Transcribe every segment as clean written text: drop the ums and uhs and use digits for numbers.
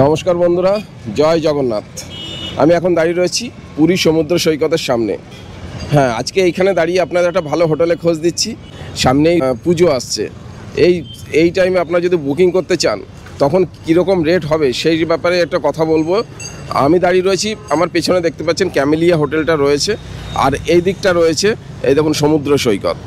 নমস্কার বন্ধুরা, জয় জগন্নাথ। আমি এখন দাঁড়িয়ে রয়েছি পুরী সমুদ্র সৈকতের সামনে। হ্যাঁ, আজকে এইখানে দাঁড়িয়ে আপনাদের একটা ভালো হোটেলে খোঁজ দিচ্ছি। সামনেই পুজো আসছে। এই টাইমে আপনারা যদি বুকিং করতে চান তখন কীরকম রেট হবে সেই ব্যাপারে একটা কথা বলবো। আমি দাঁড়িয়ে রয়েছি, আমার পেছনে দেখতে পাচ্ছেন ক্যামেলিয়া হোটেলটা রয়েছে, আর এই দিকটা রয়েছে এই দেখুন সমুদ্র সৈকত।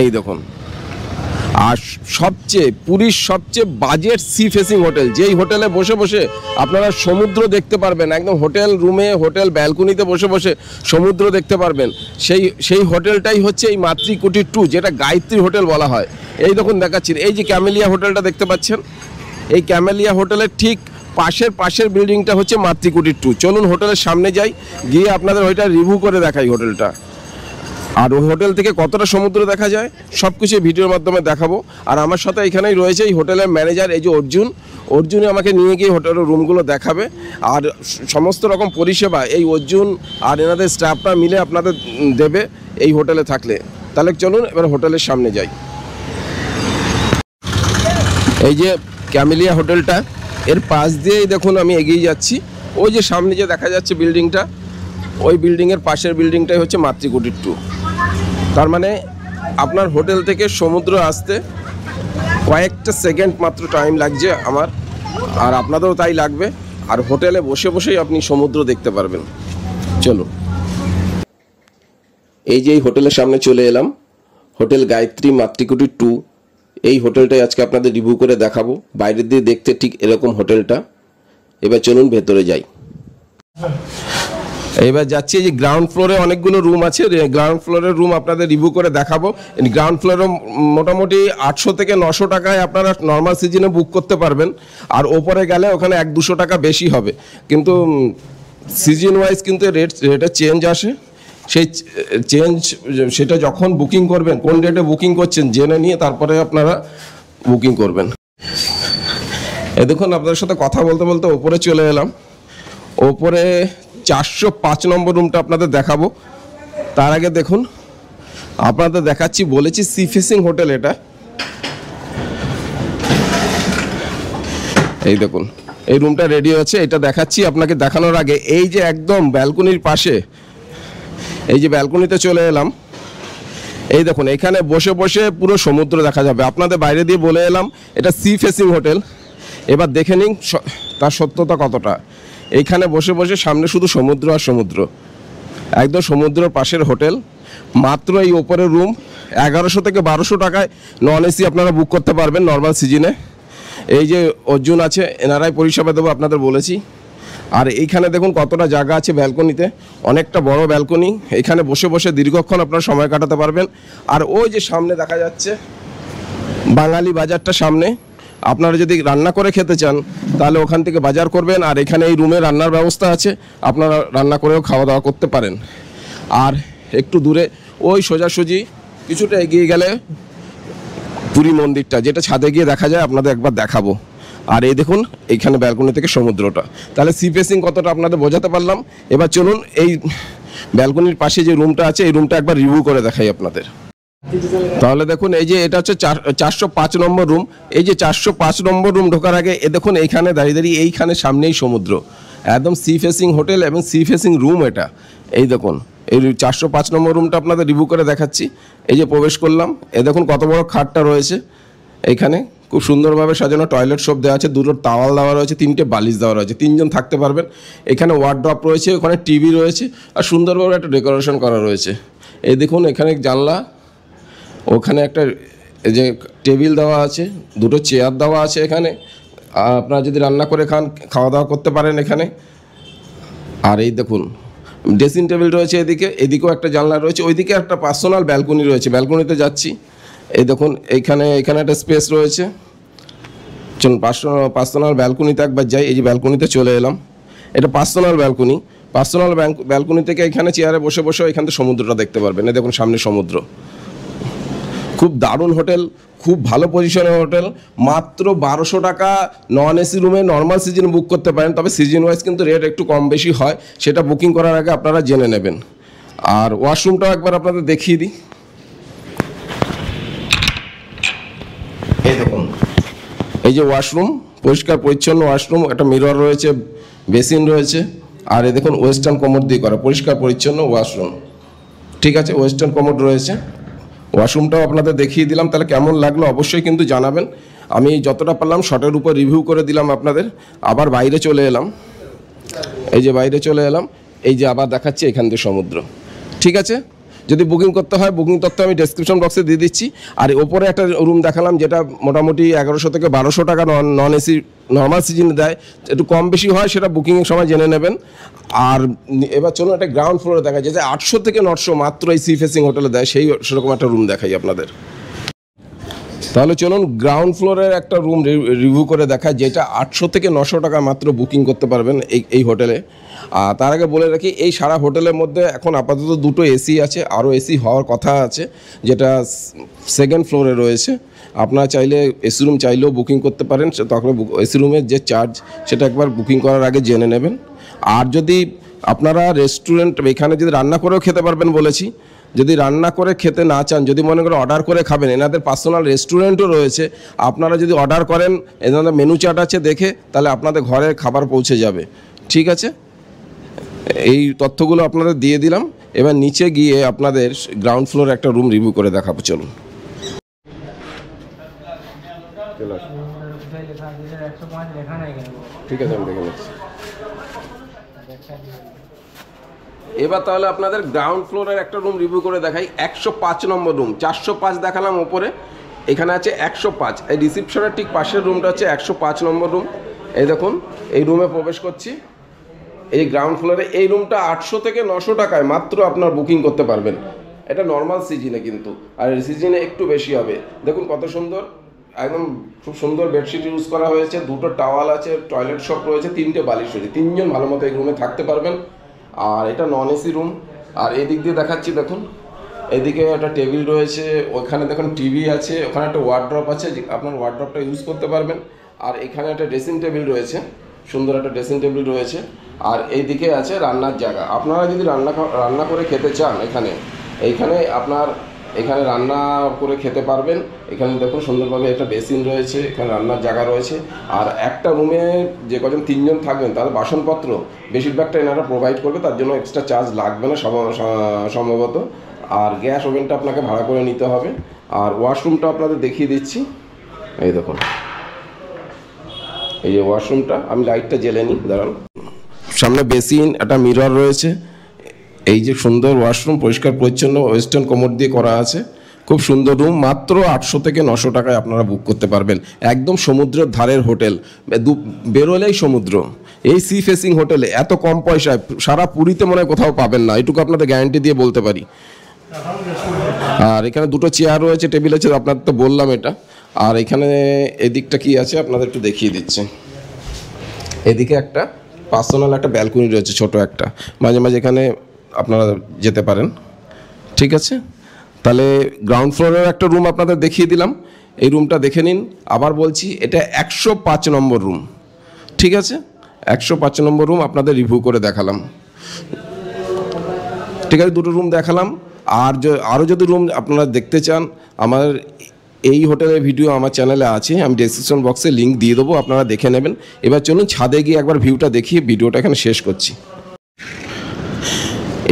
এই দেখুন, আর পুরীর সবচেয়ে বাজেট সি ফেসিং হোটেল, যেই হোটেলে বসে বসে আপনারা সমুদ্র দেখতে পারবেন, একদম হোটেল রুমে হোটেল ব্যালকনিতে বসে বসে সমুদ্র দেখতে পারবেন, সেই হোটেলটাই হচ্ছে এই মাতৃকুটির 2, যেটা গায়ত্রী হোটেল বলা হয়। এই দেখুন দেখাচ্ছি, এই যে ক্যামেলিয়া হোটেলটা দেখতে পাচ্ছেন, এই ক্যামেলিয়া হোটেলের ঠিক পাশের বিল্ডিংটা হচ্ছে মাতৃকুটির 2। চলুন হোটেলের সামনে যাই, গিয়ে আপনাদের ওইটা রিভিউ করে দেখাই হোটেলটা। আর ওই হোটেল থেকে কতটা সমুদ্র দেখা যায় সব কিছু ভিডিওর মাধ্যমে দেখাবো। আর আমার সাথে এখানেই রয়েছে এই হোটেলের ম্যানেজার, এই যে অর্জুনই আমাকে নিয়ে গিয়ে হোটেলের রুমগুলো দেখাবে। আর সমস্ত রকম পরিষেবা এই অর্জুন আর এনাদের স্টাফরা মিলে আপনাদের দেবে এই হোটেলে থাকলে। তাহলে চলুন এবার হোটেলের সামনে যাই। এই যে ক্যামেলিয়া হোটেলটা, এর পাশ দিয়েই দেখুন আমি এগিয়ে যাচ্ছি। ওই যে সামনে যে দেখা যাচ্ছে বিল্ডিংটা, ওই বিল্ডিংয়ের পাশের বিল্ডিংটাই হচ্ছে মাতৃকুটির 2। তার মানে আপনার হোটেল থেকে সমুদ্র আসতে কয়েকটা সেকেন্ড মাত্র টাইম লাগছে আমার, আর আপনাদেরও তাই লাগবে। আর হোটেলে বসে বসেই আপনি সমুদ্র দেখতে পারবেন। চলুন, এই যে এই হোটেলের সামনে চলে এলাম, হোটেল গায়ত্রী মাতৃকুটির 2। এই হোটেলটাই আজকে আপনাদের রিভিউ করে দেখাবো। বাইরের দিয়ে দেখতে ঠিক এরকম হোটেলটা। এবার চলুন ভেতরে যাই। এবার যাচ্ছি, যে গ্রাউন্ড ফ্লোরে অনেকগুলো রুম আছে, গ্রাউন্ড ফ্লোরের রুম আপনাদের রিভিউ করে দেখাবো। গ্রাউন্ড ফ্লোরে মোটামুটি 800 থেকে 900 টাকায় আপনারা নর্মাল সিজনে বুক করতে পারবেন। আর ওপরে গেলে ওখানে 100-200 টাকা বেশি হবে, কিন্তু সিজন ওয়াইজ কিন্তু রেটে চেঞ্জ আসে। সেই সেটা যখন বুকিং করবেন, কোন ডেটে বুকিং করছেন জেনে নিয়ে তারপরে আপনারা বুকিং করবেন। এ দেখুন, আপনাদের সাথে কথা বলতে বলতে ওপরে চলে এলাম। ওপরে 405 নম্বর রুমটা আপনাদের দেখাবো। তার আগে দেখুন, আপনাদের দেখাচ্ছি, বলেছি সি ফেসিং হোটেল এটা। এই দেখুন, এই রুমটা রেডি আছে, এটা দেখাচ্ছি আপনাকে। দেখানোর আগে এই যে একদম ব্যালকনির পাশে, এই যে ব্যালকনিতে চলে এলাম। এই দেখুন, এখানে বসে বসে পুরো সমুদ্র দেখা যাবে। আপনাদের বাইরে দিয়ে বলে এলাম এটা সি ফেসিং হোটেল। এবার দেখে নিন তার সত্যতা কতটা। এইখানে বসে বসে সামনে শুধু সমুদ্র আর সমুদ্র, একদম সমুদ্রের পাশের হোটেল। মাত্র এই ওপরের রুম 1100 থেকে 1200 টাকায় নন এসি আপনারা বুক করতে পারবেন নর্মাল সিজনে। এই যে অর্জুন আছে, এনারাই পরিষেবা দেবো আপনাদের বলেছি। আর এইখানে দেখুন কতটা জায়গা আছে ব্যালকনিতে, অনেকটা বড় ব্যালকনি। এখানে বসে বসে দীর্ঘক্ষণ আপনারা সময় কাটাতে পারবেন। আর ওই যে সামনে দেখা যাচ্ছে বাঙালি বাজারটা সামনে, আপনারা যদি রান্না করে খেতে চান তাহলে ওখান থেকে বাজার করবেন। আর এখানে এই রুমে রান্নার ব্যবস্থা আছে, আপনারা রান্না করেও খাওয়া দাওয়া করতে পারেন। আর একটু দূরে ওই সোজাসুজি কিছুটা এগিয়ে গেলে পুরী মন্দিরটা, যেটা ছাদে গিয়ে দেখা যায়, আপনাদের একবার দেখাবো। আর এই দেখুন এইখানে ব্যালকনি থেকে সমুদ্রটা। তাহলে সি ফেসিং কতটা আপনাদের বোঝাতে পারলাম। এবার চলুন এই ব্যালকনির পাশে যে রুমটা আছে, এই রুমটা একবার রিভিউ করে দেখাই আপনাদের। তাহলে দেখুন, এই যে এটা হচ্ছে 405 নম্বর রুম। এই যে 405 নম্বর রুম ঢোকার আগে দেখুন এইখানে দাঁড়িয়ে এইখানে সামনেই সমুদ্র, একদম সি ফেসিং হোটেল এবং সি ফেসিং রুম এটা। এই দেখুন, এই 405 নম্বর রুমটা আপনাদের রিভিউ করে দেখাচ্ছি। এই যে প্রবেশ করলাম, দেখুন কত বড় খাটটা রয়েছে। এইখানে খুব সুন্দরভাবে সাজানো টয়লেট সব দেওয়া আছে, দুটো টাওয়াল দেওয়া রয়েছে, 3টে বালিশ দেওয়া রয়েছে, 3 জন থাকতে পারবেন। এখানে ওয়ার্ড্রপ রয়েছে, ওখানে টিভি রয়েছে, আর সুন্দরভাবে একটা ডেকোরেশন করা রয়েছে। এই দেখুন এখানে জানলা, ওখানে একটা এই যে টেবিল দেওয়া আছে, 2টো চেয়ার দেওয়া আছে এখানে। আপনারা যদি রান্না করে খাওয়া দাওয়া করতে পারেন এখানে। আর এই দেখুন ড্রেসিং টেবিল রয়েছে এদিকেও একটা জানলা রয়েছে, ওইদিকে একটা পার্সোনাল ব্যালকনি রয়েছে। ব্যালকনিতে যাচ্ছি, এই দেখুন এইখানে একটা স্পেস রয়েছে। চলুন পার্সোনাল ব্যালকনিতে একবার যাই। এই যে ব্যালকনিতে চলে এলাম, এটা পার্সোনাল ব্যালকনি থেকে এখানে চেয়ারে বসে বসে এখান থেকে সমুদ্রটা দেখতে পারবেন। এই দেখুন সামনে সমুদ্র। খুব দারুণ হোটেল, খুব ভালো পজিশনের হোটেল। মাত্র 1200 টাকা নন এসি রুমে নর্মাল সিজন বুক করতে পারেন। তবে সিজন ওয়াইজ কিন্তু রেট একটু কম বেশি হয়, সেটা বুকিং করার আগে আপনারা জেনে নেবেন। আর ওয়াশরুমটাও একবার আপনাদের দেখিয়ে দিই। এই দেখুন, এই যে ওয়াশরুম, পরিষ্কার পরিচ্ছন্ন ওয়াশরুম, একটা মিরর রয়েছে, বেসিন রয়েছে, আর এই দেখুন ওয়েস্টার্ন কমোড দিয়ে করা পরিষ্কার পরিচ্ছন্ন ওয়াশরুম। ঠিক আছে, ওয়েস্টার্ন কমোড রয়েছে। ওয়াশরুমটাও আপনাদের দেখিয়ে দিলাম, তাহলে কেমন লাগলো অবশ্যই কিন্তু জানাবেন। আমি যতটা পারলাম শর্টের উপর রিভিউ করে দিলাম আপনাদের। আবার বাইরে চলে এলাম, এই যে বাইরে চলে এলাম, এই যে আবার দেখাচ্ছি এখান থেকে সমুদ্র। ঠিক আছে, যদি বুকিং করতে হয় বুকিং তথ্য আমি ডেসক্রিপশন বক্সে দিয়ে দিচ্ছি। আর ওপরে একটা রুম দেখালাম যেটা মোটামুটি 1100 থেকে 1200 টাকা নন এসি নর্মাল সিজনে দেয়, একটু কম বেশি হয় সেটা বুকিংয়ের সময় জেনে নেবেন। আর এবার চলুন একটা গ্রাউন্ড ফ্লোরে দেখা যায় যে 800 থেকে 900 মাত্র এই সি ফেসিং হোটেলে দেয়, সেরকম একটা রুম দেখাই আপনাদের। তাহলে চলুন গ্রাউন্ড ফ্লোরের একটা রুম রিভিউ করে দেখায়, যেটা 800 থেকে 900 টাকা মাত্র বুকিং করতে পারবেন এই হোটেলে। আর তার আগে বলে রাখি, এই সারা হোটেলের মধ্যে এখন আপাতত 2টো এসি আছে, আরও এসি হওয়ার কথা আছে, যেটা 2nd ফ্লোরে রয়েছে। আপনারা চাইলে এসি রুম চাইলেও বুকিং করতে পারেন, তখন এসি রুমের যে চার্জ সেটা একবার বুকিং করার আগে জেনে নেবেন। আর যদি আপনারা রেস্টুরেন্ট এখানে যদি রান্না করেও খেতে পারবেন বলেছি, যদি রান্না করে খেতে না চান, যদি মনে করেন অর্ডার করে খাবেন, এনাদের পার্সোনাল রেস্টুরেন্টও রয়েছে। আপনারা যদি অর্ডার করেন, এনাদের মেনু চার্ট আছে দেখে, তাহলে আপনাদের ঘরে খাবার পৌঁছে যাবে। ঠিক আছে, এই তথ্যগুলো আপনাদের দিয়ে দিলাম। এবার নিচে গিয়ে আপনাদের গ্রাউন্ড ফ্লোরে একটা রুম রিভিউ করে দেখাবো, চলুন। ঠিক আছে, আমি দেখে নিচ্ছি। এবার তাহলে আপনাদের গ্রাউন্ড ফ্লোরের একটা রুম রিভিউ করে দেখাই। 105 নম্বর রুম, 405 দেখালাম ওপরে, এখানে আছে 105। এই রিসিপশনের ঠিক পাশের রুমটা হচ্ছে 105 নম্বর রুম। এই দেখুন, এই রুমে প্রবেশ করছি। এই গ্রাউন্ড ফ্লোরে এই রুমটা 800 থেকে 900 টাকায় মাত্র আপনার বুকিং করতে পারবেন। এটা নর্মাল সিজনে কিন্তু, আর সিজনে একটু বেশি হবে। দেখুন কত সুন্দর, একদম খুব সুন্দর বেডশিট ইউজ করা হয়েছে, 2টো টাওয়াল আছে, টয়লেট শপ রয়েছে, 3টে বালিশ রয়েছে, 3জন ভালো মতো এই রুমে থাকতে পারবেন। আর এটা নন এসি রুম। আর এদিক দিয়ে দেখাচ্ছি, দেখুন এদিকে একটা টেবিল রয়েছে, ওখানে দেখুন টিভি আছে, ওখানে একটা ওয়ার্ড্রপ আছে, আপনার ওয়ার্ড্রপটা ইউজ করতে পারবেন। আর এখানে একটা ড্রেসিং টেবিল রয়েছে, সুন্দর একটা ড্রেসিং টেবিল রয়েছে। আর এইদিকে আছে রান্নার জায়গা। আপনারা যদি রান্না করে খেতে চান, এইখানে আপনার এখানে রান্না করে খেতে পারবেন। এখানে দেখুন সুন্দরভাবে একটা বেসিন রয়েছে, এখানে রান্নার জায়গা রয়েছে। আর একটা রুমে যে কজন 3জন থাকবেন তাদের বাসনপত্র বেশিরভাগটা এনারা প্রোভাইড করবে, তার জন্য এক্সট্রা চার্জ লাগবে না সম্ভবত। আর গ্যাস ওভেনটা আপনাকে ভাড়া করে নিতে হবে। আর ওয়াশরুমটা আপনাদের দেখিয়ে দিচ্ছি, এই দেখুন এই যে ওয়াশরুমটা, আমি লাইটটা জ্বেলে নিই, দাঁড়ান। সামনে বেসিন, একটা মিরর রয়েছে। এই যে সুন্দর ওয়াশরুম, পরিষ্কার পরিচ্ছন্ন, ওয়েস্টার্ন কমোড দিয়ে করা আছে, খুব সুন্দর রুম। মাত্র 800 থেকে 900 টাকায় আপনারা বুক করতে পারবেন। একদম সমুদ্রের ধারের হোটেল, বেরোলেই সমুদ্র। এই সি ফেসিং হোটেলে এত কম পয়সায় সারা পুরীতে মনে হয় কোথাও পাবেন না, এটুকু আপনাদের গ্যারান্টি দিয়ে বলতে পারি। আর এখানে 2টো চেয়ার রয়েছে, টেবিল আছে, আপনাদের তো বললাম এটা। আর এখানে এদিকটা কি আছে আপনাদের একটু দেখিয়ে দিচ্ছি। এদিকে একটা পার্সোনাল একটা ব্যালকনি রয়েছে, ছোট একটা, মাঝে মাঝে এখানে আপনারা যেতে পারেন। ঠিক আছে, তাহলে গ্রাউন্ড ফ্লোরের একটা রুম আপনাদের দেখিয়ে দিলাম, এই রুমটা দেখে নিন। আবার বলছি, এটা 105 নম্বর রুম। ঠিক আছে, 105 নম্বর রুম আপনাদের রিভিউ করে দেখালাম। ঠিক আছে, 2টো রুম দেখালাম। আর আরও যদি রুম আপনারা দেখতে চান, আমার এই হোটেলের ভিডিও আমার চ্যানেলে আছে, আমি ডেসক্রিপশন বক্সে লিঙ্ক দিয়ে দেবো, আপনারা দেখে নেবেন। এবার চলুন ছাদে গিয়ে একবার ভিউটা দেখিয়ে ভিডিওটা এখানে শেষ করছি।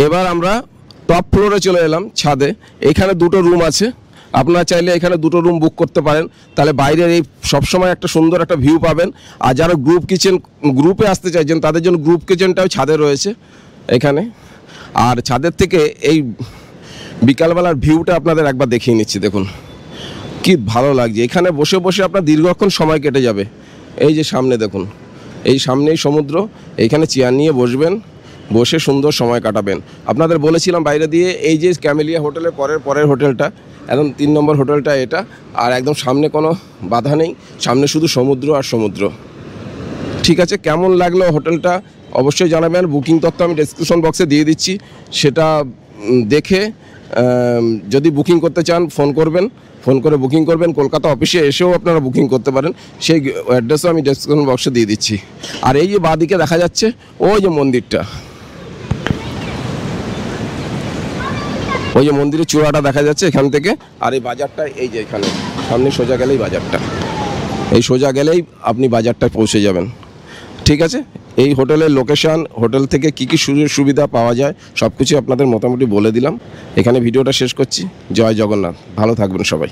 এবার আমরা টপ ফ্লোরে চলে এলাম, ছাদে। এখানে 2টো রুম আছে, আপনারা চাইলে এখানে 2টো রুম বুক করতে পারেন, তাহলে বাইরের এই সবসময় একটা সুন্দর একটা ভিউ পাবেন। আর যারা গ্রুপে আসতে চাইছেন তাদের জন্য গ্রুপ কিচেনটাও ছাদে রয়েছে এখানে। আর ছাদের থেকে এই বিকালবেলার ভিউটা আপনাদের একবার দেখিয়ে নিচ্ছি, দেখুন কি ভালো লাগছে। এখানে বসে বসে আপনার দীর্ঘক্ষণ সময় কেটে যাবে। এই যে সামনে দেখুন, এই সামনেই সমুদ্র, এইখানে চেয়ার নিয়ে বসবেন, বসে সুন্দর সময় কাটাবেন। আপনাদের বলেছিলাম বাইরে দিয়ে এই যে ক্যামেলিয়া হোটেলের পরের হোটেলটা, একদম 3 নম্বর হোটেলটা এটা। আর একদম সামনে কোনো বাধা নেই, সামনে শুধু সমুদ্র আর সমুদ্র। ঠিক আছে, কেমন লাগলো হোটেলটা অবশ্যই জানাবেন। বুকিং তথ্য আমি ডেসক্রিপশন বক্সে দিয়ে দিচ্ছি, সেটা দেখে যদি বুকিং করতে চান ফোন করে বুকিং করবেন। কলকাতা অফিসে এসেও আপনারা বুকিং করতে পারেন, সেই অ্যাড্রেসও আমি ডেসক্রিপশন বক্সে দিয়ে দিচ্ছি। আর এই যে বাঁদিকে দেখা যাচ্ছে ওই যে মন্দিরটা, ওই যে মন্দিরের চূড়াটা দেখা যাচ্ছে এখান থেকে। আর এই বাজারটা এই যে এখানে সামনে সোজা গেলেই বাজারটা। এই সোজা গেলেই আপনি বাজারটায় পৌঁছে যাবেন। ঠিক আছে, এই হোটেলের লোকেশান, হোটেল থেকে কী কী সুযোগ সুবিধা পাওয়া যায় সব কিছু আপনাদের মোটামুটি বলে দিলাম। এখানে ভিডিওটা শেষ করছি। জয় জগন্নাথ, ভালো থাকবেন সবাই।